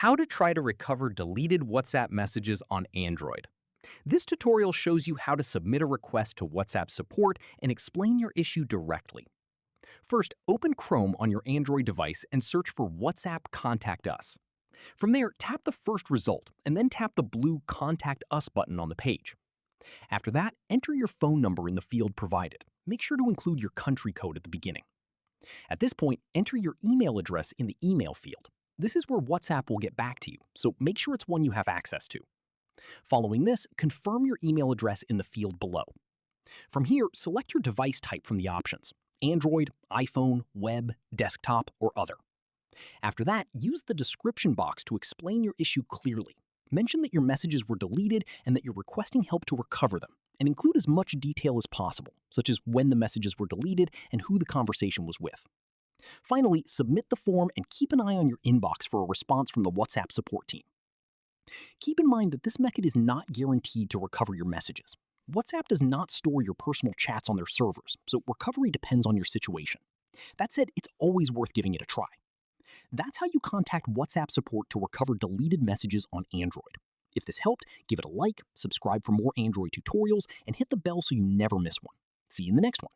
How to try to recover deleted WhatsApp messages on Android. This tutorial shows you how to submit a request to WhatsApp support and explain your issue directly. First, open Chrome on your Android device and search for WhatsApp Contact Us. From there, tap the first result and then tap the blue Contact Us button on the page. After that, enter your phone number in the field provided. Make sure to include your country code at the beginning. At this point, enter your email address in the email field. This is where WhatsApp will get back to you, so make sure it's one you have access to. Following this, confirm your email address in the field below. From here, select your device type from the options: Android, iPhone, web, desktop, or other. After that, use the description box to explain your issue clearly. Mention that your messages were deleted and that you're requesting help to recover them, and include as much detail as possible, such as when the messages were deleted and who the conversation was with. Finally, submit the form and keep an eye on your inbox for a response from the WhatsApp support team. Keep in mind that this method is not guaranteed to recover your messages. WhatsApp does not store your personal chats on their servers, so recovery depends on your situation. That said, it's always worth giving it a try. That's how you contact WhatsApp support to recover deleted messages on Android. If this helped, give it a like, subscribe for more Android tutorials, and hit the bell so you never miss one. See you in the next one.